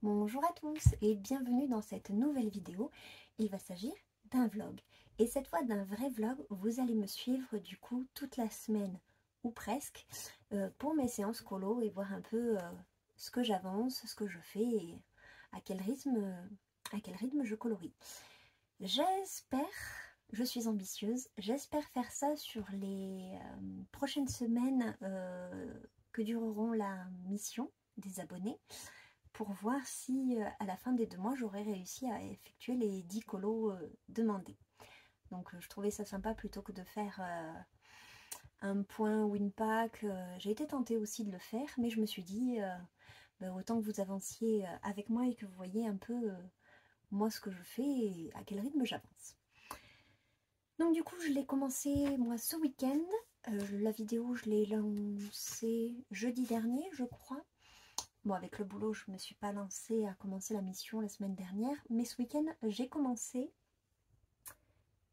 Bonjour à tous et bienvenue dans cette nouvelle vidéo. Il va s'agir d'un vlog. Et cette fois d'un vrai vlog, vous allez me suivre du coup toute la semaine ou presque pour mes séances colo et voir un peu ce que j'avance, ce que je fais et à quel rythme je colorie. J'espère, je suis ambitieuse, j'espère faire ça sur les prochaines semaines que dureront la mission des abonnés, pour voir si à la fin des 2 mois j'aurais réussi à effectuer les 10 colos demandés. Donc je trouvais ça sympa plutôt que de faire un point ou une pack. J'ai été tentée aussi de le faire, mais je me suis dit autant que vous avanciez avec moi et que vous voyez un peu moi ce que je fais et à quel rythme j'avance. Donc du coup je l'ai commencé moi ce week-end. La vidéo je l'ai lancée jeudi dernier je crois. Bon, avec le boulot, je ne me suis pas lancée à commencer la mission la semaine dernière, mais ce week-end, j'ai commencé.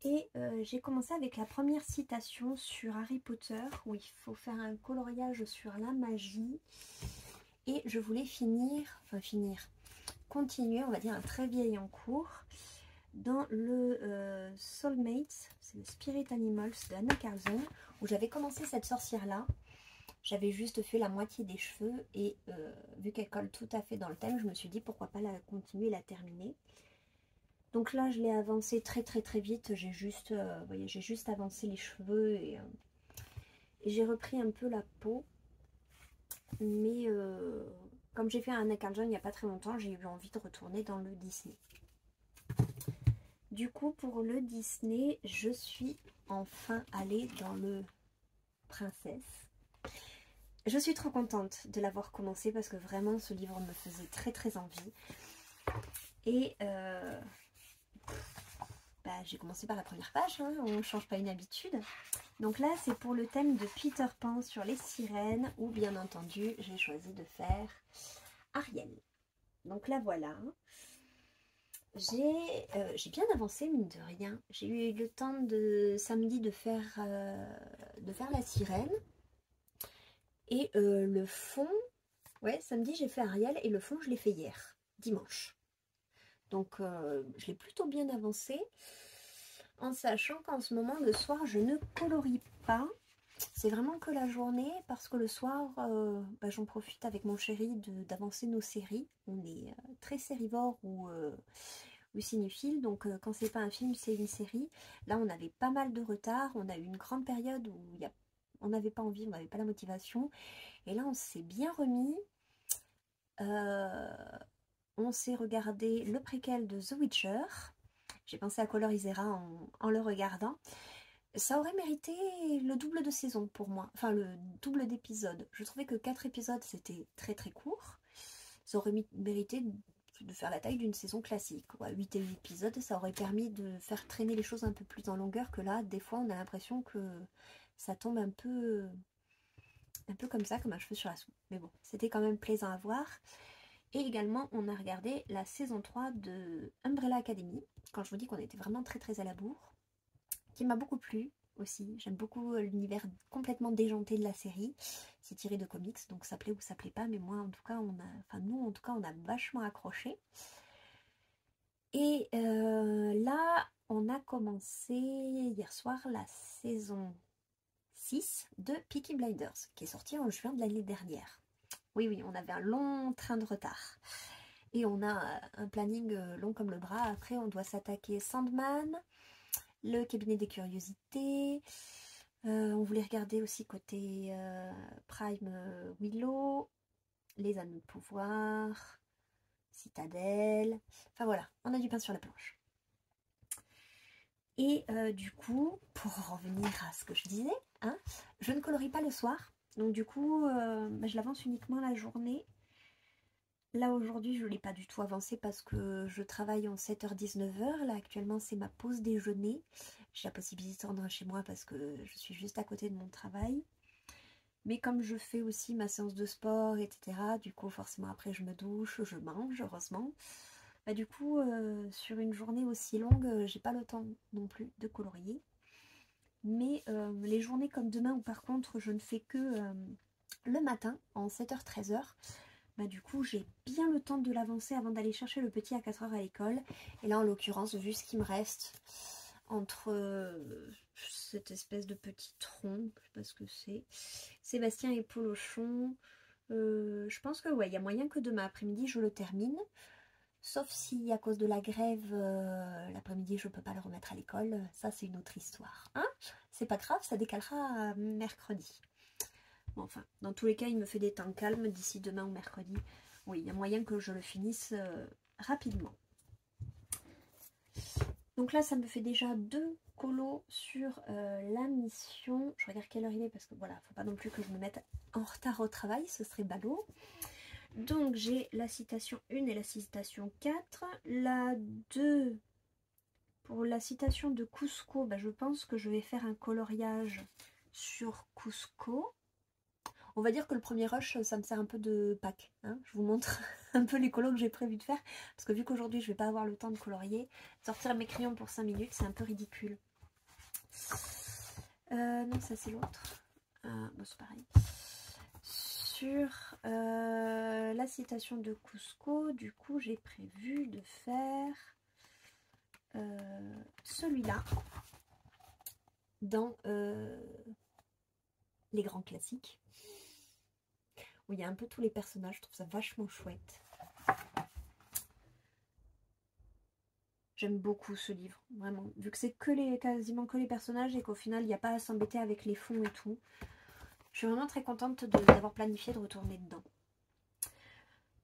Et j'ai commencé avec la première citation sur Harry Potter, où il faut faire un coloriage sur la magie. Et je voulais continuer, on va dire, un très vieil en cours, dans le Soulmates, c'est le Spirit Animals de Anna Carlson, où j'avais commencé cette sorcière-là. J'avais juste fait la moitié des cheveux et vu qu'elle colle tout à fait dans le thème, je me suis dit pourquoi pas la continuer et la terminer. Donc là, je l'ai avancé très vite. J'ai juste, voyez, j'ai juste avancé les cheveux et j'ai repris un peu la peau. Mais comme j'ai fait un Anna Carlson il n'y a pas très longtemps, j'ai eu envie de retourner dans le Disney. Du coup, pour le Disney, je suis enfin allée dans le Princesse. Je suis trop contente de l'avoir commencé parce que vraiment ce livre me faisait très envie. Et j'ai commencé par la première page, hein, on ne change pas une habitude. Donc là c'est pour le thème de Peter Pan sur les sirènes, où bien entendu j'ai choisi de faire Ariel. Donc là voilà. J'ai bien avancé mine de rien. J'ai eu le temps de samedi de faire la sirène. Et le fond, ouais, samedi j'ai fait Ariel et le fond je l'ai fait hier, dimanche. Donc je l'ai plutôt bien avancé, en sachant qu'en ce moment, le soir, je ne colorie pas. C'est vraiment que la journée, parce que le soir, j'en profite avec mon chéri d'avancer nos séries. On est très sérivore ou cinéphile, donc quand c'est pas un film, c'est une série. Là, on avait pas mal de retard. On a eu une grande période où on n'avait pas envie, on n'avait pas la motivation. Et là, on s'est bien remis. On s'est regardé le préquel de The Witcher. J'ai pensé à Color Isera en le regardant. Ça aurait mérité le double de saison pour moi. Enfin, le double d'épisodes. Je trouvais que 4 épisodes, c'était très court. Ça aurait mérité de faire la taille d'une saison classique. 8 épisodes, ça aurait permis de faire traîner les choses un peu plus en longueur que là. Des fois, on a l'impression que ça tombe un peu comme ça, comme un cheveu sur la soupe. Mais bon, c'était quand même plaisant à voir. Et également, on a regardé la saison 3 de Umbrella Academy, quand je vous dis qu'on était vraiment très à la bourre, qui m'a beaucoup plu aussi. J'aime beaucoup l'univers complètement déjanté de la série. C'est tiré de comics, donc ça plaît ou ça plaît pas, mais moi en tout cas, nous en tout cas, on a vachement accroché. Et là, on a commencé hier soir la saison 6 de Peaky Blinders, qui est sortie en juin de l'année dernière. Oui, on avait un long train de retard. Et on a un planning long comme le bras. Après, on doit s'attaquer Sandman, le cabinet des curiosités. On voulait regarder aussi côté Prime Willow, les anneaux de pouvoir, Citadelle. Enfin voilà, on a du pain sur la planche. Et du coup, pour revenir à ce que je disais, hein, je ne colorie pas le soir. Donc du coup, je l'avance uniquement la journée. Là aujourd'hui je ne l'ai pas du tout avancé parce que je travaille en 7h-19h. Là actuellement c'est ma pause déjeuner. J'ai la possibilité de rentrer chez moi parce que je suis juste à côté de mon travail. Mais comme je fais aussi ma séance de sport, etc. Du coup forcément après je me douche, je mange heureusement. Du coup sur une journée aussi longue, j'ai pas le temps non plus de colorier. Mais les journées comme demain où par contre je ne fais que le matin en 7h-13h. bah, du coup j'ai bien le temps de l'avancer avant d'aller chercher le petit à 4 h à l'école. Et là en l'occurrence, vu ce qui me reste entre cette espèce de petit tronc, je sais pas ce que c'est, Sébastien et Polochon, je pense que ouais, il y a moyen que demain après-midi je le termine. Sauf si à cause de la grève, l'après-midi je peux pas le remettre à l'école. Ça c'est une autre histoire. Hein, c'est pas grave, ça décalera à mercredi. Bon, enfin, dans tous les cas, il me fait des temps calmes d'ici demain ou mercredi. Oui, il y a moyen que je le finisse rapidement. Donc là, ça me fait déjà 2 colos sur la mission. Je regarde quelle heure il est parce que voilà, faut pas non plus que je me mette en retard au travail, ce serait ballot. Donc j'ai la citation 1 et la citation 4. La 2, pour la citation de Cusco, bah, je pense que je vais faire un coloriage sur Cusco. On va dire que le premier rush, ça me sert un peu de pack. Hein. Je vous montre un peu les colos que j'ai prévu de faire. Parce que vu qu'aujourd'hui, je vais pas avoir le temps de colorier, sortir mes crayons pour 5 minutes, c'est un peu ridicule. Non, ça c'est l'autre. Bon, c'est pareil. Sur la citation de Cusco, du coup, j'ai prévu de faire celui-là dans les grands classiques. Où il y a un peu tous les personnages, je trouve ça vachement chouette. J'aime beaucoup ce livre, vraiment. Vu que c'est quasiment que les personnages et qu'au final, il n'y a pas à s'embêter avec les fonds et tout. Je suis vraiment très contente d'avoir planifié de retourner dedans.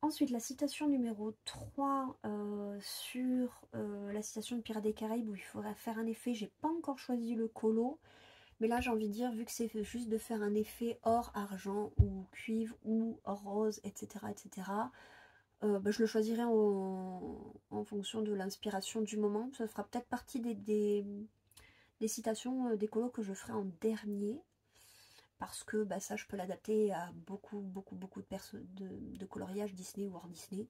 Ensuite, la citation numéro 3 sur la citation de Pirates des Caraïbes où il faudrait faire un effet. J'ai pas encore choisi le colo. Mais là, j'ai envie de dire, vu que c'est juste de faire un effet or, argent ou cuivre ou or rose, etc. etc. Bah, je le choisirai en fonction de l'inspiration du moment. Ça fera peut-être partie des citations, des colos que je ferai en dernier. Parce que bah, ça, je peux l'adapter à beaucoup de coloriage Disney ou hors Disney.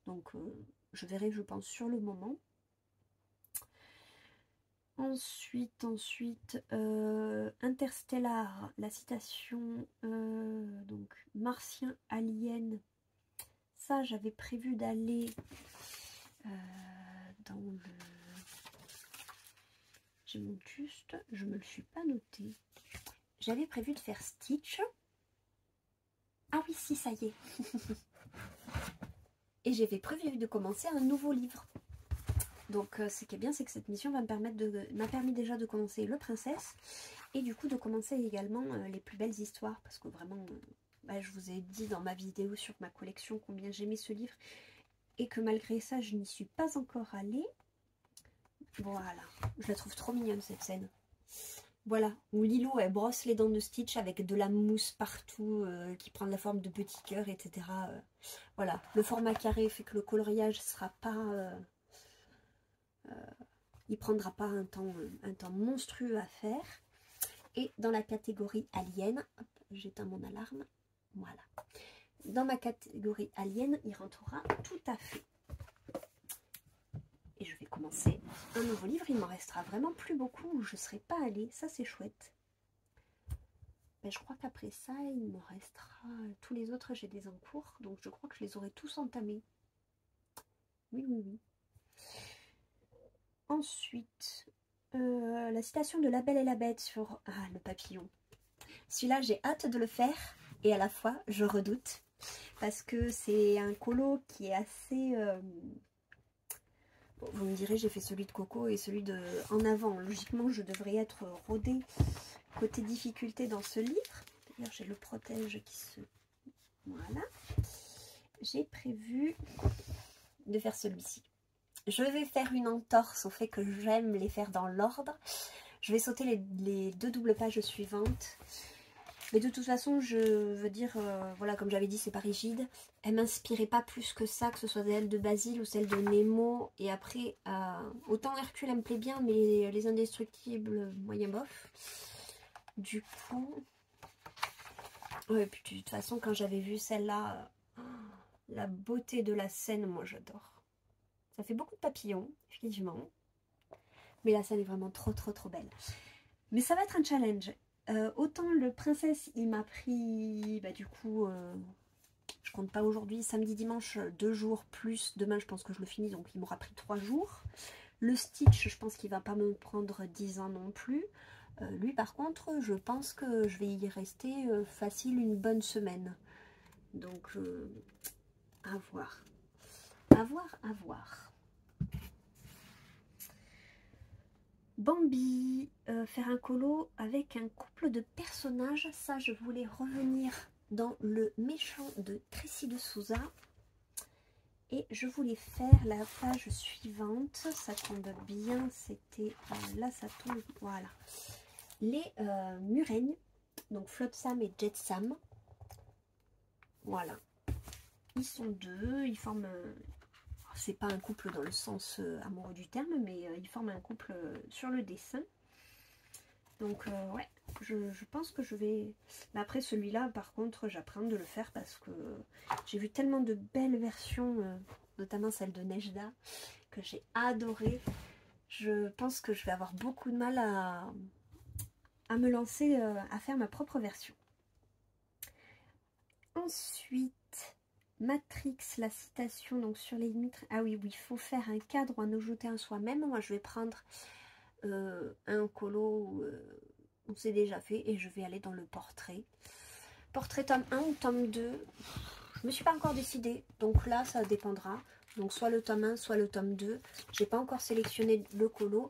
Donc, je verrai, je pense, sur le moment. Ensuite, Interstellar, la citation, donc Martien, Alien. Ça, j'avais prévu d'aller dans le... J'ai mon juste, je me le suis pas noté. J'avais prévu de faire Stitch. Ah oui, si, ça y est. Et j'avais prévu de commencer un nouveau livre. Donc ce qui est bien, c'est que cette mission m'a permis déjà de commencer Le Princesse. Et du coup de commencer également les plus belles histoires. Parce que vraiment, bah, je vous ai dit dans ma vidéo sur ma collection combien j'aimais ce livre. Et que malgré ça, je n'y suis pas encore allée. Voilà, je la trouve trop mignonne cette scène. Voilà, où Lilo elle brosse les dents de Stitch avec de la mousse partout qui prend la forme de petits cœurs, etc. Voilà, le format carré fait que le coloriage sera pas... il prendra pas un temps monstrueux à faire. Et dans la catégorie Alien, hop, j'éteins mon alarme, voilà. Dans ma catégorie Alien, il rentrera tout à fait. Et je vais commencer un nouveau livre. Il m'en restera vraiment plus beaucoup où je ne serai pas allée. Ça, c'est chouette. Ben, je crois qu'après ça, il me restera... Tous les autres, j'ai des en cours. Donc, je crois que je les aurai tous entamés. Oui, oui, oui. Ensuite, la citation de La Belle et la Bête sur le papillon. Celui-là, j'ai hâte de le faire. Et à la fois, je redoute. Parce que c'est un colo qui est assez... Bon, vous me direz, j'ai fait celui de Coco et celui de En Avant. Logiquement, je devrais être rodée côté difficulté dans ce livre. D'ailleurs, j'ai le protège qui se... Voilà. J'ai prévu de faire celui-ci. Je vais faire une entorse au fait que j'aime les faire dans l'ordre. Je vais sauter les 2 doubles pages suivantes. Mais de toute façon, je veux dire, voilà, comme j'avais dit, c'est pas rigide. Elle m'inspirait pas plus que ça, que ce soit celle de Basile ou celle de Nemo. Et après, autant Hercule, elle me plaît bien, mais les Indestructibles, moyen bof. Du coup... Ouais, puis de toute façon, quand j'avais vu celle-là, la beauté de la scène, moi j'adore. Ça fait beaucoup de papillons, effectivement. Mais la scène est vraiment trop belle. Mais ça va être un challenge. Autant le Princesse, il m'a pris, bah, du coup, Je compte pas aujourd'hui, samedi, dimanche, 2 jours plus. Demain, je pense que je le finis, donc il m'aura pris 3 jours. Le Stitch, je pense qu'il va pas me prendre 10 ans non plus. Lui, par contre, je pense que je vais y rester facile une bonne semaine. Donc, à voir. À voir, à voir. Bambi, faire un colo avec un couple de personnages. Ça, je voulais revenir dans le méchant de Tracy de Souza. Et je voulais faire la page suivante. Ça tombe bien, c'était... là, ça tombe... Voilà. Les Murennes. Donc, Flotsam et Jetsam. Voilà. Ils sont deux. Ils forment... c'est pas un couple dans le sens amoureux du terme, mais ils forment un couple sur le dessin. Donc ouais, je pense que je vais... Mais après celui-là, par contre, j'apprends de le faire parce que j'ai vu tellement de belles versions, notamment celle de Nejda, que j'ai adoré. Je pense que je vais avoir beaucoup de mal à me lancer à faire ma propre version. Ensuite, Matrix, la citation donc sur les limites. Ah oui, oui, il faut faire un cadre ou en ajouter un soi-même. Moi, je vais prendre un colo... on s'est déjà fait et je vais aller dans le portrait. Portrait tome 1 ou tome 2. Je me suis pas encore décidée. Donc là, ça dépendra. Donc soit le tome 1, soit le tome 2. J'ai pas encore sélectionné le colo.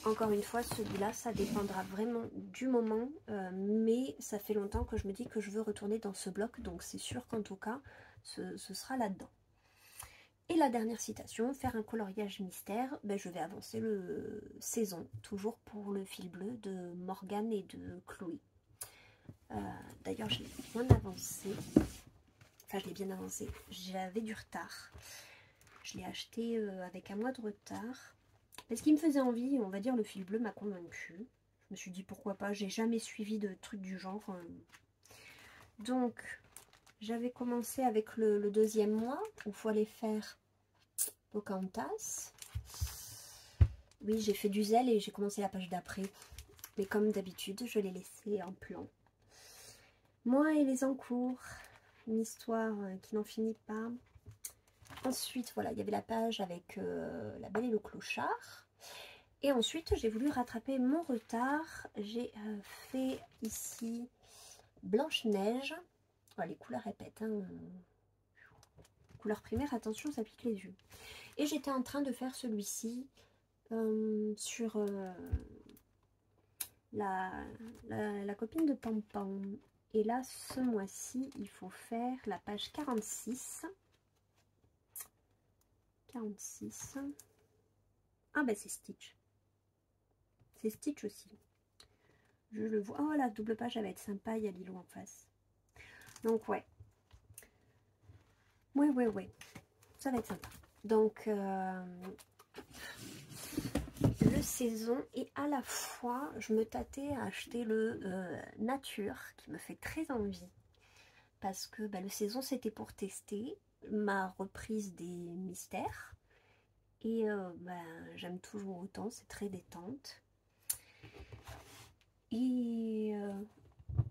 Encore une fois, celui-là, ça dépendra vraiment du moment. Mais ça fait longtemps que je me dis que je veux retourner dans ce bloc. Donc c'est sûr qu'en tout cas, ce sera là-dedans. Et la dernière citation, faire un coloriage mystère, ben, je vais avancer le saison, toujours pour le fil bleu de Morgane et de Chloé. D'ailleurs, je l'ai bien avancé. Enfin, je l'ai bien avancé. J'avais du retard. Je l'ai acheté avec un mois de retard. Parce qu'il me faisait envie, on va dire, le fil bleu m'a convaincue. Je me suis dit pourquoi pas, j'ai jamais suivi de trucs du genre. Donc, j'avais commencé avec le deuxième mois, où il faut aller faire Pocahontas. Oui, j'ai fait du zèle et j'ai commencé la page d'après. Mais comme d'habitude, je l'ai laissé en plan. Moi et les encours. Une histoire qui n'en finit pas. Ensuite, voilà, il y avait la page avec La Belle et le Clochard. Et ensuite, j'ai voulu rattraper mon retard. J'ai fait ici Blanche-Neige. Oh, les couleurs répètent. Hein. Couleur primaire, attention, ça pique les yeux. Et j'étais en train de faire celui-ci sur la copine de Pam-Pam. Et là, ce mois-ci, il faut faire la page 46. 46. Ah ben c'est Stitch. C'est Stitch aussi. Je le vois. Oh, la double page, elle va être sympa. Il y a Lilo en face. Donc, ouais. Ouais. Ça va être sympa. Donc, le saison. Et à la fois, je me tâtais à acheter le Nature, qui me fait très envie. Parce que bah, le saison, c'était pour tester ma reprise des mystères. Et bah, j'aime toujours autant. C'est très détente. Et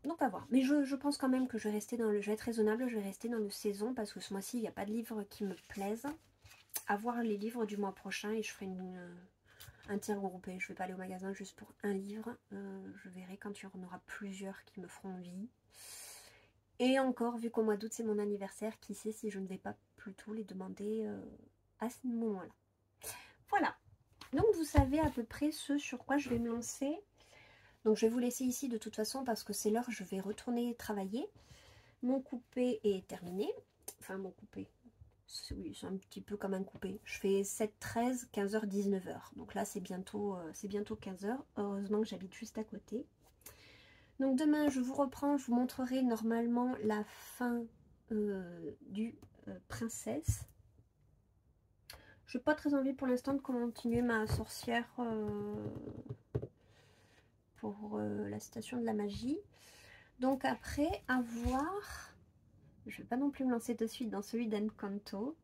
donc à voir. Mais je pense quand même que je vais rester dans le... Je vais être raisonnable, je vais rester dans le saison parce que ce mois-ci, il n'y a pas de livres qui me plaisent. À voir les livres du mois prochain et je ferai un tir groupé. Je ne vais pas aller au magasin juste pour un livre. Je verrai quand il y en aura plusieurs qui me feront envie. Et encore, vu qu'au mois d'août, c'est mon anniversaire, qui sait si je ne vais pas plutôt les demander à ce moment-là. Voilà. Donc vous savez à peu près ce sur quoi je vais me lancer. Donc je vais vous laisser ici de toute façon parce que c'est l'heure, je vais retourner travailler. Mon coupé est terminé. Enfin mon coupé, oui, c'est un petit peu comme un coupé. Je fais 7-13, 15h, 19h. Donc là c'est bientôt 15h. Heureusement que j'habite juste à côté. Donc demain je vous reprends, je vous montrerai normalement la fin du Princesse. Je n'ai pas très envie pour l'instant de continuer ma sorcière pour la station de la magie. Donc après, à voir. Je ne vais pas non plus me lancer de suite dans celui d'Encanto.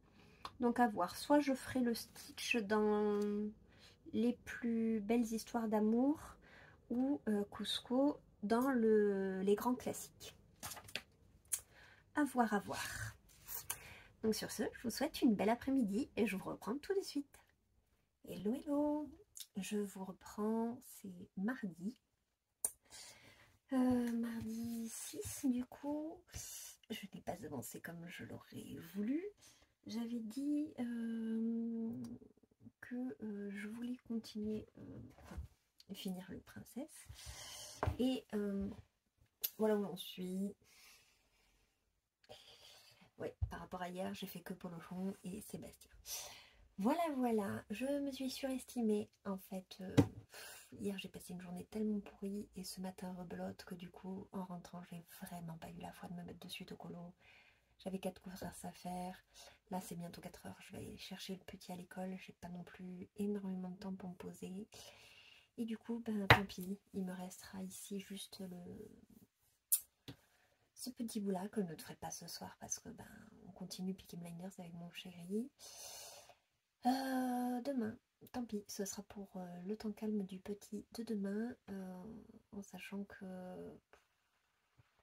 Donc à voir. Soit je ferai le Stitch dans les plus belles histoires d'amour ou Cusco dans les grands classiques. À voir, à voir. Donc sur ce, je vous souhaite une belle après-midi et je vous reprends tout de suite. Hello, hello. Je vous reprends, c'est mardi. Mardi 6 du coup. Je n'ai pas avancé comme je l'aurais voulu. J'avais dit que je voulais continuer, finir le princesse. Et voilà où j'en suis. Ouais, par rapport à hier, j'ai fait que Polochon et Sébastien. Voilà, voilà, je me suis surestimée. En fait, hier j'ai passé une journée tellement pourrie et ce matin rebelote que du coup, en rentrant, j'ai vraiment pas eu la foi de me mettre de suite au colo. J'avais 4 courses à faire. Là, c'est bientôt 4 heures. Je vais aller chercher le petit à l'école. J'ai pas non plus énormément de temps pour me poser. Et du coup, ben tant pis. Il me restera ici juste ce petit bout là que je ne ferai pas ce soir parce que ben on continue Peaky Blinders avec mon chéri. Demain, tant pis, ce sera pour le temps calme du petit de demain, en sachant que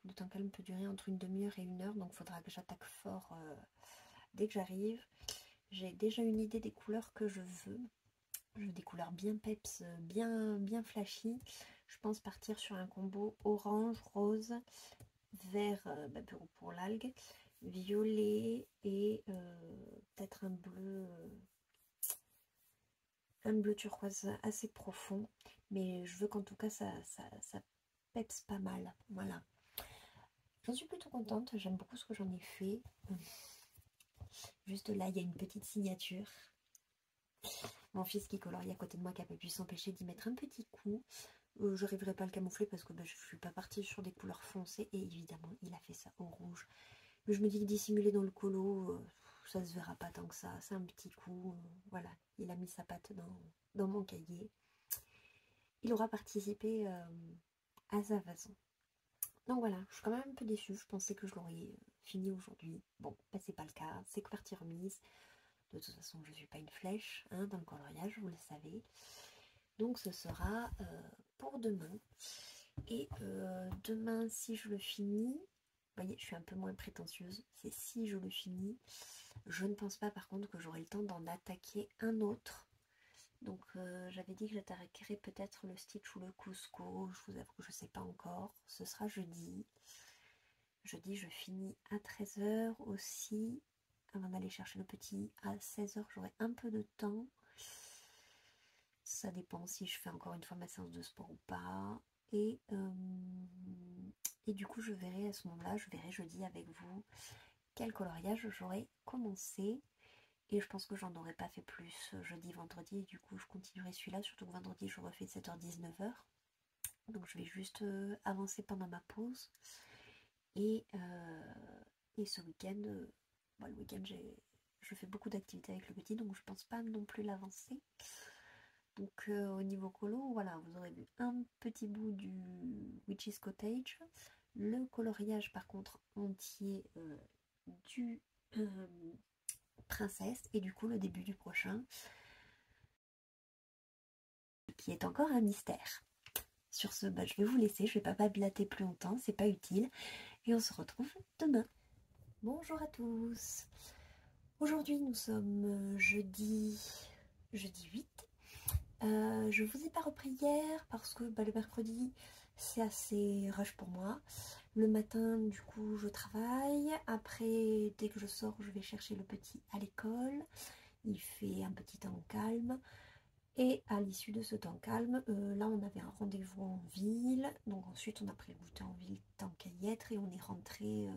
le temps calme peut durer entre une demi-heure et 1 heure, donc il faudra que j'attaque fort dès que j'arrive. J'ai déjà une idée des couleurs que je veux. Je veux des couleurs bien peps, bien flashy. Je pense partir sur un combo orange, rose, vert pour l'algue, violet et peut-être un bleu turquoise assez profond. Mais je veux qu'en tout cas ça peps pas mal. Voilà. J'en suis plutôt contente, j'aime beaucoup ce que j'en ai fait. Juste là, il y a une petite signature. Mon fils qui colorie à côté de moi qui n'a pas pu s'empêcher d'y mettre un petit coup. Je n'arriverai pas à le camoufler parce que je ne suis pas partie sur des couleurs foncées. Et évidemment, il a fait ça au rouge. Mais je me dis que dissimuler dans le colo, ça se verra pas tant que ça. C'est un petit coup. Voilà, il a mis sa patte dans mon cahier. Il aura participé à sa façon. Donc voilà, je suis quand même un peu déçue. Je pensais que je l'aurais fini aujourd'hui. Bon, bah, c'est pas le cas. C'est que partie remise. De toute façon, je ne suis pas une flèche hein, dans le coloriage, vous le savez. Donc ce sera pour demain. Et demain, si je le finis, vous voyez, je suis un peu moins prétentieuse. C'est si je le finis. Je ne pense pas par contre que j'aurai le temps d'en attaquer un autre. Donc j'avais dit que j'attaquerais peut-être le Stitch ou le Cusco. Je vous avoue que je ne sais pas encore. Ce sera jeudi. Jeudi, je finis à 13 h aussi. Avant d'aller chercher le petit, à 16 h, j'aurai un peu de temps. Ça dépend si je fais encore une fois ma séance de sport ou pas. Et du coup, je verrai à ce moment-là, je verrai jeudi avec vous quel coloriage j'aurai commencé. Et je pense que j'en aurais pas fait plus jeudi, vendredi. Et du coup, je continuerai celui-là. Surtout que vendredi, je refais 7h-19h. Donc, je vais juste avancer pendant ma pause. Et ce week-end, le week-end, je fais beaucoup d'activités avec le petit. Donc, je pense pas non plus l'avancer. Donc au niveau colo, voilà, vous aurez vu un petit bout du Witch's Cottage, le coloriage par contre entier du Princesse et du coup le début du prochain qui est encore un mystère. Sur ce, je vais vous laisser, je vais pas blablater plus longtemps, c'est pas utile et on se retrouve demain. Bonjour à tous. Aujourd'hui nous sommes jeudi 8. Je vous ai pas repris hier parce que le mercredi c'est assez rush pour moi. Le matin du coup je travaille. Après dès que je sors je vais chercher le petit à l'école. Il fait un petit temps calme. Et à l'issue de ce temps calme, là on avait un rendez-vous en ville. Donc ensuite on a pris le goûter en ville tant qu'à y être et on est rentré.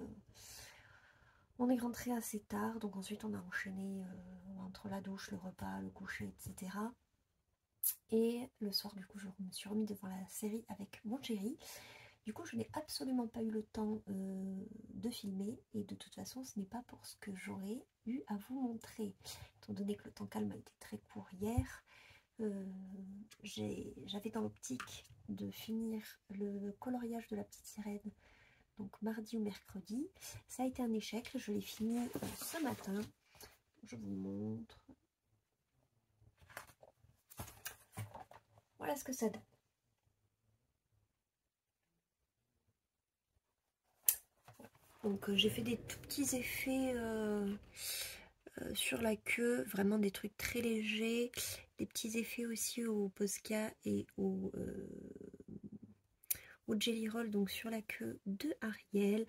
Assez tard. Donc ensuite on a enchaîné entre la douche, le repas, le coucher, etc. Et le soir, du coup, je me suis remis devant la série avec mon chéri. Du coup, je n'ai absolument pas eu le temps de filmer. Et de toute façon, ce n'est pas pour ce que j'aurais eu à vous montrer. Étant donné que le temps calme a été très court hier, j'avais dans l'optique de finir le coloriage de la petite sirène. Donc mardi ou mercredi. Ça a été un échec. Je l'ai fini ce matin. Je vous montre. Voilà ce que ça donne. Donc j'ai fait des tout petits effets sur la queue, vraiment des trucs très légers, des petits effets aussi au Posca et au Jelly Roll, donc sur la queue de Ariel,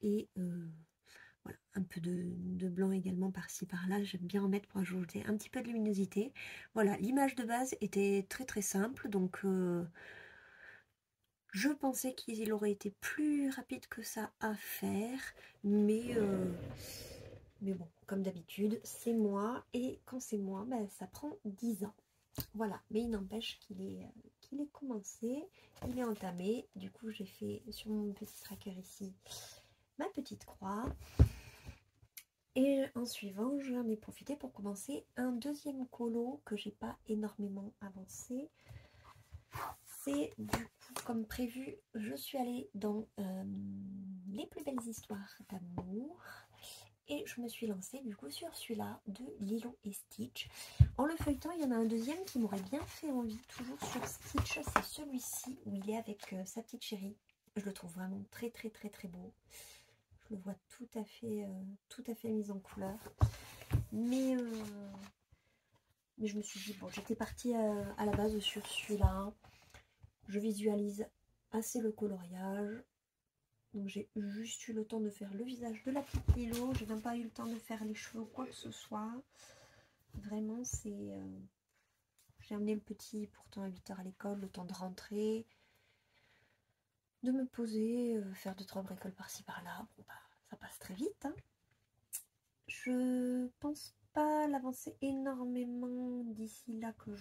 et voilà, un peu de blanc également par-ci par-là. J'aime bien en mettre pour ajouter un petit peu de luminosité. Voilà, l'image de base était très très simple, donc je pensais qu'il aurait été plus rapide que ça à faire, mais bon, comme d'habitude, c'est moi, et quand c'est moi, ben, ça prend 10 ans. Voilà, mais il n'empêche qu'il est commencé, il est entamé. Du coup, j'ai fait sur mon petit tracker ici ma petite croix. Et en suivant, j'en ai profité pour commencer un deuxième colo que j'ai pas énormément avancé. C'est du coup, comme prévu, je suis allée dans les plus belles histoires d'amour. Et je me suis lancée du coup sur celui-là de Lilo et Stitch. En le feuilletant, il y en a un deuxième qui m'aurait bien fait envie, toujours sur Stitch. C'est celui-ci où il est avec sa petite chérie. Je le trouve vraiment très très très très beau. Je le vois tout à fait mis en couleur. Mais je me suis dit, bon, j'étais partie à la base sur celui-là. Je visualise assez le coloriage. Donc j'ai juste eu le temps de faire le visage de la petite Lilo. J'ai même pas eu le temps de faire les cheveux ou quoi que ce soit. Vraiment, c'est... j'ai amené le petit pourtant à 8 h à l'école, le temps de rentrer, de me poser, faire 2-3 bricoles par-ci par-là. Bon bah, ça passe très vite, hein. Je pense pas l'avancer énormément d'ici là que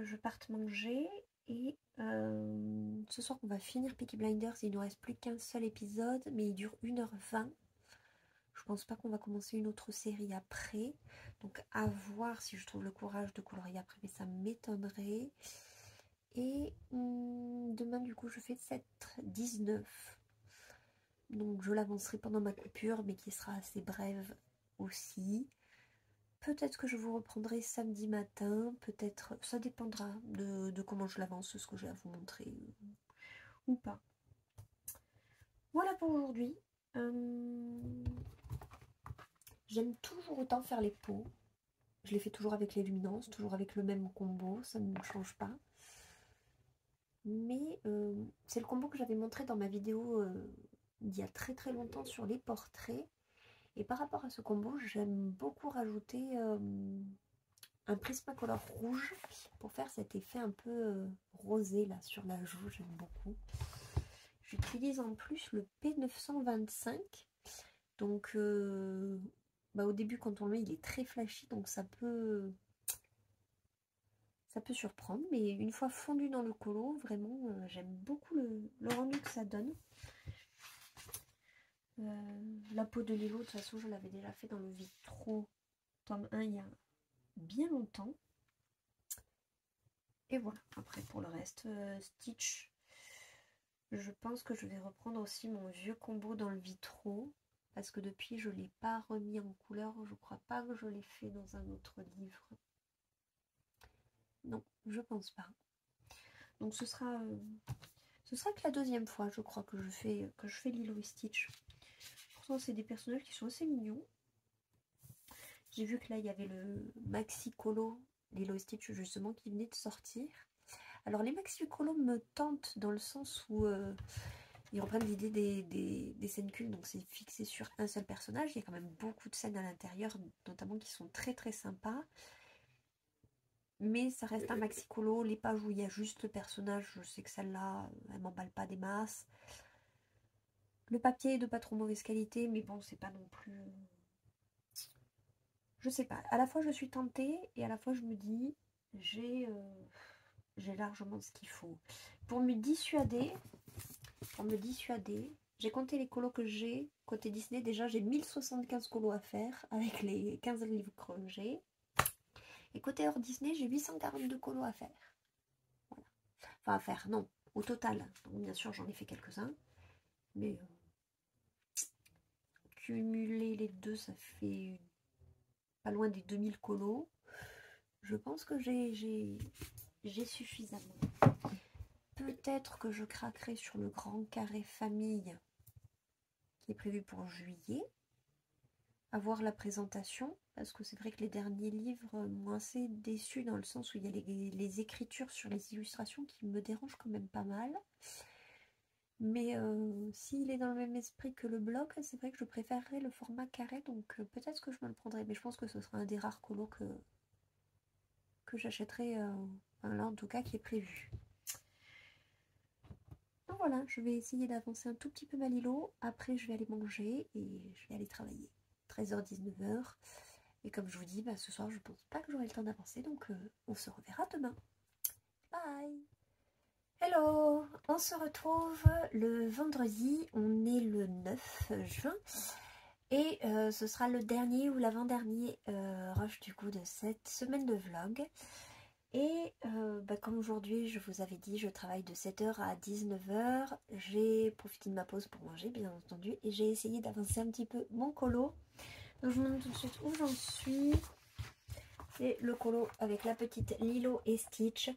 je parte manger. Et ce soir on va finir Peaky Blinders. Il nous reste plus qu'un seul épisode, mais il dure 1 h 20. Je pense pas qu'on va commencer une autre série après, donc à voir si je trouve le courage de colorier après, mais ça m'étonnerait. Et demain du coup je fais 7-19, donc je l'avancerai pendant ma coupure, mais qui sera assez brève aussi. Peut-être que je vous reprendrai samedi matin, peut-être, ça dépendra de comment je l'avance, ce que j'ai à vous montrer ou pas. Voilà pour aujourd'hui. J'aime toujours autant faire les peaux. Je les fais toujours avec les luminances, toujours avec le même combo, ça ne change pas. Mais c'est le combo que j'avais montré dans ma vidéo il y a très très longtemps sur les portraits. Et par rapport à ce combo, j'aime beaucoup rajouter un Prismacolor rouge pour faire cet effet un peu rosé là sur la joue, j'aime beaucoup. J'utilise en plus le P925. Donc au début quand on le met il est très flashy, donc ça peut surprendre, mais une fois fondu dans le colo, vraiment j'aime beaucoup le rendu que ça donne. La peau de Lilo, de toute façon je l'avais déjà fait dans le Vitro tome 1 il y a bien longtemps. Et voilà, après pour le reste, Stitch, je pense que je vais reprendre aussi mon vieux combo dans le Vitro, parce que depuis je ne l'ai pas remis en couleur, je crois pas que je l'ai fait dans un autre livre. Non, je pense pas. Donc ce sera que la deuxième fois, je crois, que je fais Lilo et Stitch. Pourtant, c'est des personnages qui sont assez mignons. J'ai vu que là, il y avait le Maxi Colo Lilo et Stitch, justement, qui venait de sortir. Alors, les Maxi Colo me tentent dans le sens où ils reprennent l'idée des scènes cultes, donc c'est fixé sur un seul personnage. Il y a quand même beaucoup de scènes à l'intérieur, notamment qui sont très très sympas. Mais ça reste un maxi colo. Les pages où il y a juste le personnage, je sais que celle-là, elle m'emballe pas des masses. Le papier est de pas trop mauvaise qualité, mais bon, c'est pas non plus... Je sais pas. À la fois, je suis tentée et à la fois, je me dis, j'ai largement ce qu'il faut. Pour me dissuader, j'ai compté les colos que j'ai. Côté Disney, déjà, j'ai 1075 colos à faire avec les 15 livres que j'ai. Et côté hors Disney, j'ai 842 colos à faire. Voilà. Enfin, à faire, non, au total. Donc, bien sûr, j'en ai fait quelques-uns. Mais cumuler les deux, ça fait pas loin des 2000 colos. Je pense que j'ai suffisamment. peut-être que je craquerai sur le grand carré famille qui est prévu pour juillet. À voir la présentation, parce que c'est vrai que les derniers livres m'ont assez déçue dans le sens où il y a les écritures sur les illustrations qui me dérangent quand même pas mal. Mais s'il est dans le même esprit que le blog, c'est vrai que je préférerais le format carré, donc peut-être que je me le prendrai, mais je pense que ce sera un des rares colos que j'achèterai, là en tout cas qui est prévu. Donc voilà, je vais essayer d'avancer un tout petit peu ma Lilo, après je vais aller manger et je vais aller travailler. 13h-19h, et comme je vous dis, ce soir je pense pas que j'aurai le temps d'avancer, donc on se reverra demain. Bye! Hello! On se retrouve le vendredi, on est le 9 juin, et ce sera le dernier ou l'avant-dernier rush du coup de cette semaine de vlog. Et comme aujourd'hui je vous avais dit, je travaille de 7h à 19h, j'ai profité de ma pause pour manger bien entendu, et j'ai essayé d'avancer un petit peu mon colo. Donc je vous montre tout de suite où j'en suis. C'est le colo avec la petite Lilo et Stitch.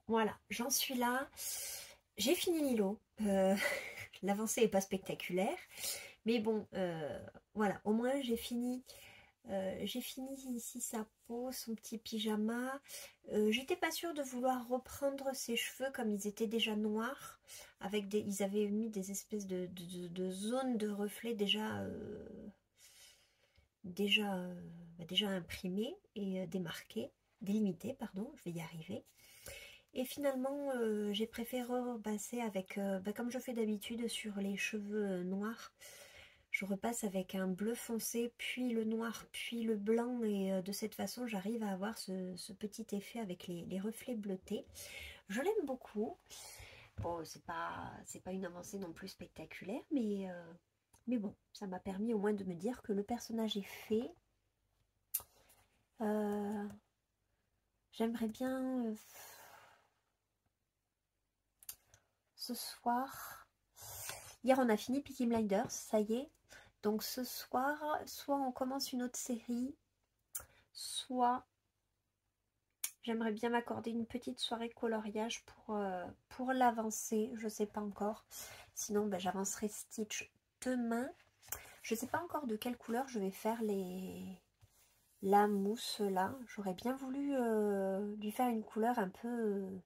Voilà, j'en suis là. J'ai fini Lilo. L'avancée n'est pas spectaculaire, mais bon, voilà, au moins j'ai fini. J'ai fini ici sa peau, son petit pyjama. J'étais pas sûre de vouloir reprendre ses cheveux comme ils étaient déjà noirs. Avec ils avaient mis des espèces de zones de reflets déjà imprimées et délimitées, pardon, je vais y arriver. Et finalement, j'ai préféré repasser avec, comme je fais d'habitude sur les cheveux noirs. Je repasse avec un bleu foncé, puis le noir, puis le blanc, et de cette façon j'arrive à avoir ce petit effet avec les reflets bleutés. Je l'aime beaucoup. Bon, c'est pas une avancée non plus spectaculaire, mais bon, ça m'a permis au moins de me dire que le personnage est fait. J'aimerais bien ce soir. Hier on a fini Peaky Blinders, ça y est. Donc ce soir, soit on commence une autre série, soit j'aimerais bien m'accorder une petite soirée coloriage pour l'avancer. Je sais pas encore. Sinon, j'avancerai Stitch demain. Je sais pas encore de quelle couleur je vais faire la mousse là. J'aurais bien voulu lui faire une couleur un peu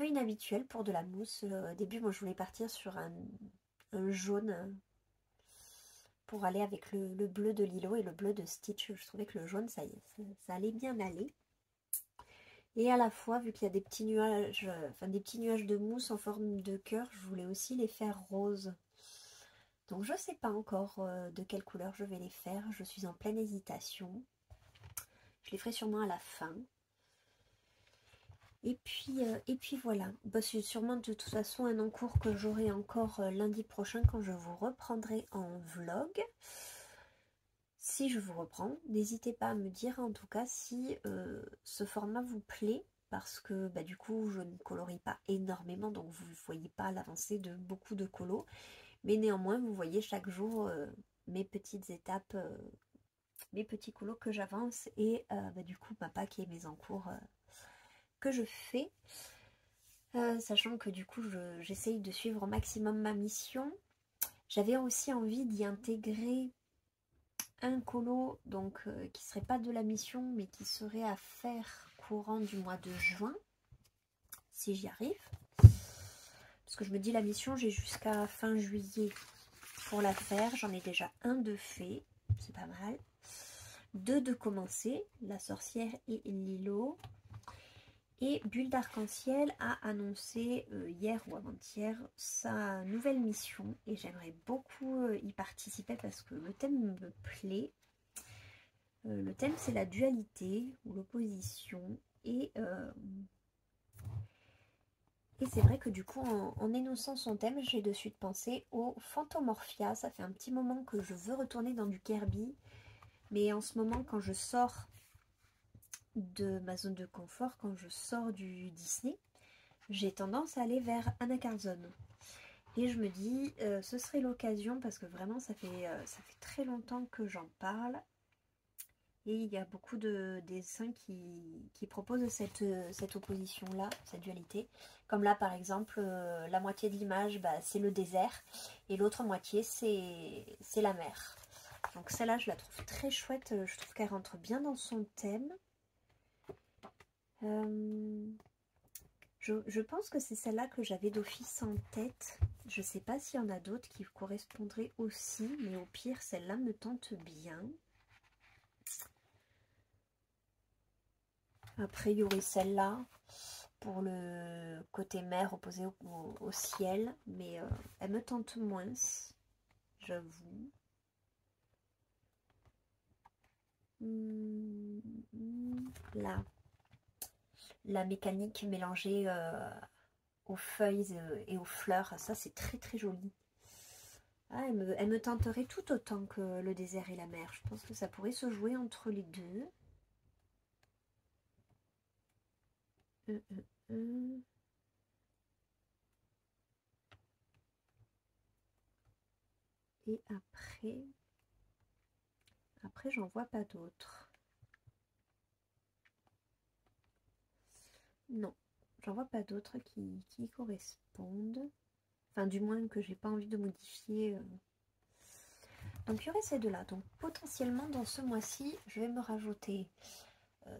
inhabituelle pour de la mousse. Au début, moi je voulais partir sur un jaune pour aller avec le bleu de Lilo et le bleu de Stitch. Je trouvais que le jaune, ça allait bien aller. Et à la fois, vu qu'il y a des petits nuages de mousse en forme de cœur, je voulais aussi les faire roses. Donc je ne sais pas encore de quelle couleur je vais les faire. Je suis en pleine hésitation. Je les ferai sûrement à la fin. Et puis voilà. C'est sûrement de toute façon un encours que j'aurai encore lundi prochain quand je vous reprendrai en vlog. Si je vous reprends, n'hésitez pas à me dire en tout cas si ce format vous plaît, parce que du coup je ne colorie pas énormément, donc vous ne voyez pas l'avancée de beaucoup de colos, mais néanmoins vous voyez chaque jour mes petites étapes, mes petits colos que j'avance, et du coup ma pack et mes encours que je fais, sachant que du coup j'essaye de suivre au maximum ma mission. J'avais aussi envie d'y intégrer un colo donc qui serait pas de la mission mais qui serait à faire courant du mois de juin, si j'y arrive, parce que je me dis la mission j'ai jusqu'à fin juillet pour la faire. J'en ai déjà un de fait, c'est pas mal, deux de commencer, la sorcière et Lilo. Et Bulle d'Arc-en-Ciel a annoncé hier ou avant-hier sa nouvelle mission, et j'aimerais beaucoup y participer parce que le thème me plaît. Le thème c'est la dualité ou l'opposition, et c'est vrai que du coup en énonçant son thème, j'ai de suite pensé au Phantomorphia. Ça fait un petit moment que je veux retourner dans du Kirby, mais en ce moment quand je sors de ma zone de confort, quand je sors du Disney, j'ai tendance à aller vers Anna Carlson. Et je me dis, ce serait l'occasion, parce que vraiment ça fait très longtemps que j'en parle, Et il y a beaucoup de dessins qui proposent cette opposition-là, cette dualité. Comme là, par exemple, la moitié de l'image, bah, c'est le désert. Et l'autre moitié, c'est la mer. Donc celle-là, je la trouve très chouette. Je trouve qu'elle rentre bien dans son thème. Je pense que c'est celle-là que j'avais d'office en tête. Je ne sais pas s'il y en a d'autres qui correspondraient aussi. Mais au pire, celle-là me tente bien. Après, il y aurait celle-là pour le côté mer opposé au ciel. Mais elle me tente moins, j'avoue. Là, la mécanique mélangée aux feuilles et aux fleurs, ça c'est très très joli. Ah, elle me tenterait tout autant que le désert et la mer. Je pense que ça pourrait se jouer entre les deux. Et après j'en vois pas d'autres. Non, j'en vois pas d'autres qui correspondent. Enfin, du moins que j'ai pas envie de modifier. Donc, il y aurait ces deux-là. Donc, potentiellement, dans ce mois-ci, je vais me rajouter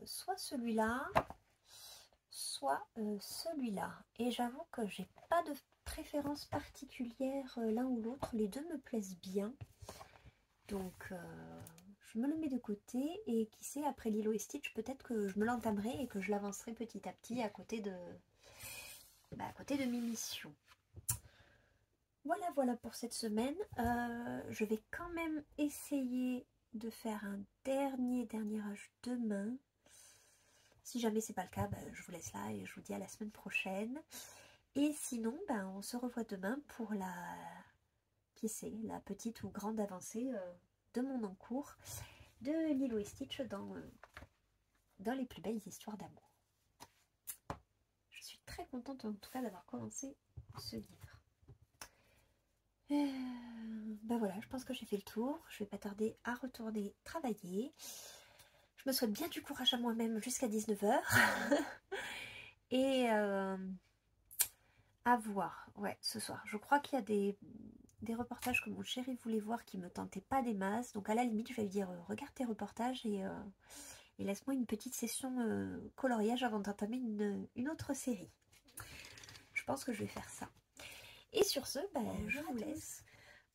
soit celui-là, soit celui-là. Et j'avoue que j'ai pas de préférence particulière l'un ou l'autre. Les deux me plaisent bien. Donc, je me le mets de côté. Et qui sait, après Lilo et Stitch, peut-être que je me l'entamerai et que je l'avancerai petit à petit à côté de mes missions. Voilà pour cette semaine. Je vais quand même essayer de faire un dernier rush demain. Si jamais c'est pas le cas, ben, je vous laisse là et je vous dis à la semaine prochaine. Et sinon, ben, on se revoit demain pour la petite ou grande avancée de mon encours de Lilo et Stitch dans les plus belles histoires d'amour. Je suis très contente en tout cas d'avoir commencé ce livre. Ben voilà, je pense que j'ai fait le tour. Je vais pas tarder à retourner travailler. Je me souhaite bien du courage à moi-même jusqu'à 19 h. Et à voir, ouais, ce soir. Je crois qu'il y a des reportages que mon chéri voulait voir qui me tentaient pas des masses. Donc à la limite, je vais lui dire regarde tes reportages et laisse-moi une petite session coloriage avant d'entamer une autre série. Je pense que je vais faire ça. Et sur ce, je vous laisse.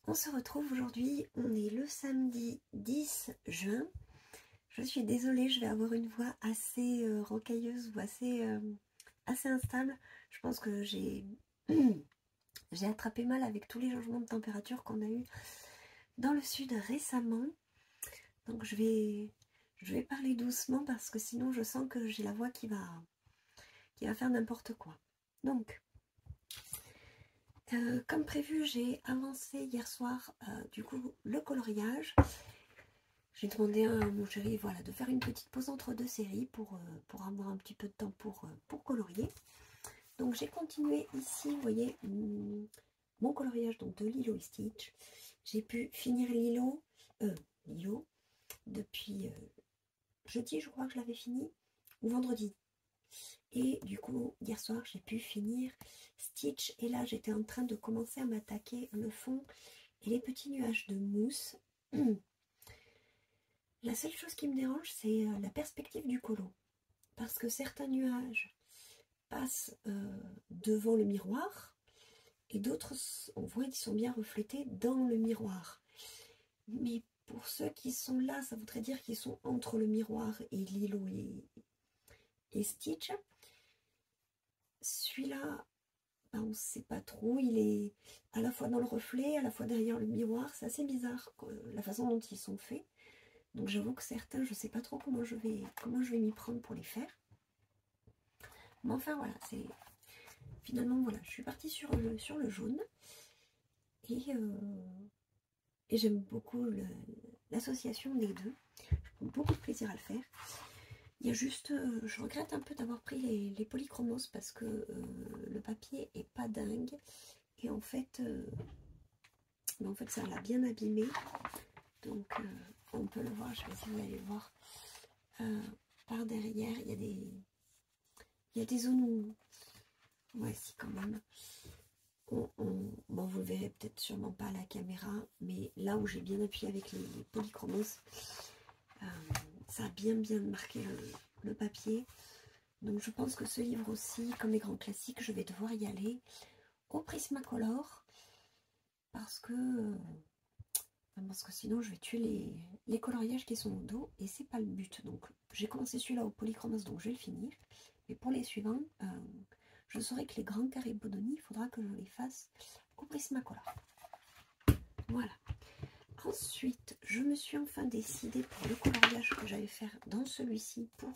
On se retrouve aujourd'hui, on est le samedi 10 juin. Je suis désolée, je vais avoir une voix assez rocailleuse ou assez instable. Je pense que j'ai attrapé mal avec tous les changements de température qu'on a eu dans le sud récemment. Donc je vais parler doucement parce que sinon je sens que j'ai la voix qui va faire n'importe quoi. Donc, comme prévu, j'ai avancé hier soir du coup le coloriage. J'ai demandé à mon chéri de faire une petite pause entre deux séries pour avoir un petit peu de temps pour colorier. Donc j'ai continué ici, vous voyez, mon coloriage donc, de Lilo et Stitch. J'ai pu finir Lilo depuis jeudi, je crois que je l'avais fini, ou vendredi. Et du coup, hier soir, j'ai pu finir Stitch. Et là, j'étais en train de commencer à m'attaquer le fond et les petits nuages de mousse. La seule chose qui me dérange, c'est la perspective du colo. Parce que certains nuages passent devant le miroir et d'autres, on voit qu'ils sont bien reflétés dans le miroir. Mais pour ceux qui sont là, ça voudrait dire qu'ils sont entre le miroir et Lilo et Stitch. Celui-là, on ne sait pas trop, il est à la fois dans le reflet, à la fois derrière le miroir. C'est assez bizarre la façon dont ils sont faits. Donc j'avoue que certains, je ne sais pas trop comment je vais m'y prendre pour les faire. Mais enfin voilà, c'est finalement voilà, je suis partie sur le jaune. Et j'aime beaucoup l'association des deux. Je prends beaucoup de plaisir à le faire. Il y a juste, je regrette un peu d'avoir pris les polychromos parce que le papier est pas dingue. Et en fait, ça l'a bien abîmé. Donc on peut le voir, je vais essayer d'aller le voir. par derrière, il y a des zones où... Ouais, si quand même. Bon, vous le verrez peut-être sûrement pas à la caméra, mais là où j'ai bien appuyé avec les polychromos, ça a bien marqué le papier. Donc je pense que ce livre aussi, comme les grands classiques, je vais devoir y aller au Prismacolor parce que sinon je vais tuer les coloriages qui sont au dos et c'est pas le but. Donc j'ai commencé celui-là au polychromos, donc je vais le finir. Mais pour les suivants, je saurai que les grands carrés Bodoni, il faudra que je les fasse au Prismacolor. Voilà. Ensuite, je me suis enfin décidée pour le coloriage que j'allais faire dans celui-ci pour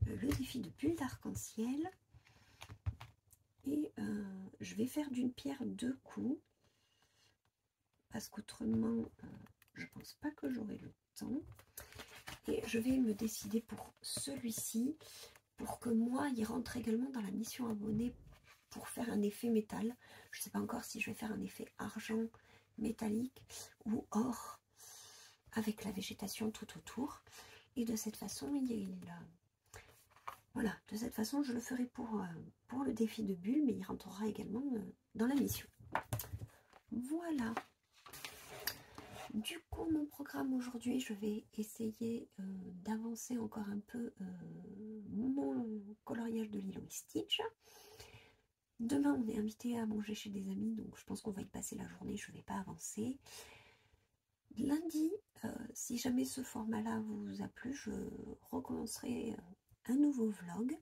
le défi de bulle d'arc-en-ciel. Et je vais faire d'une pierre deux coups. Parce qu'autrement, je pense pas que j'aurai le temps. Et je vais me décider pour celui-ci. Pour que moi, il rentre également dans la mission abonnée pour faire un effet métal. Je ne sais pas encore si je vais faire un effet argent métallique ou or avec la végétation tout autour. Et de cette façon, voilà, de cette façon, je le ferai pour le défi de bulle, mais il rentrera également dans la mission. Voilà. Du coup, mon programme aujourd'hui, je vais essayer d'avancer encore un peu mon coloriage de Lilo et Stitch. Demain, on est invité à manger chez des amis, donc je pense qu'on va y passer la journée, je ne vais pas avancer. Lundi, si jamais ce format-là vous a plu, je recommencerai un nouveau vlog.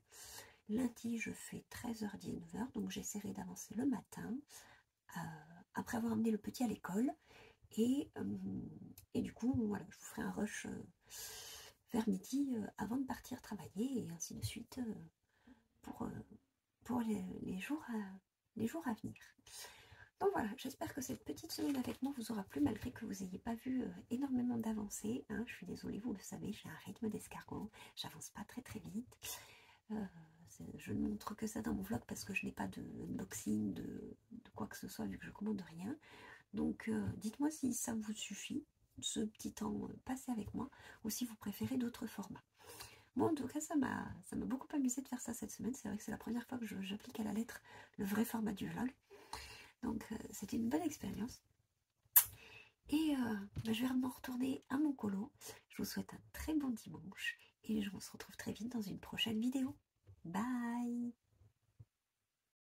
Lundi, je fais 13h-19h, donc j'essaierai d'avancer le matin, après avoir amené le petit à l'école. Et du coup, voilà, je vous ferai un rush vers midi avant de partir travailler et ainsi de suite pour les jours à venir. Donc voilà, j'espère que cette petite semaine avec moi vous aura plu malgré que vous n'ayez pas vu énormément d'avancées. Hein. Je suis désolée, vous le savez, j'ai un rythme d'escargot, j'avance pas très vite. Je ne montre que ça dans mon vlog parce que je n'ai pas de unboxing, de quoi que ce soit vu que je commande rien. Donc dites-moi si ça vous suffit, ce petit temps passé avec moi, ou si vous préférez d'autres formats. Moi en tout cas ça m'a beaucoup amusé de faire ça cette semaine. C'est vrai que c'est la première fois que j'applique à la lettre le vrai format du vlog. Donc c'était une bonne expérience. Et je vais m'en retourner à mon colo. Je vous souhaite un très bon dimanche et on se retrouve très vite dans une prochaine vidéo. Bye!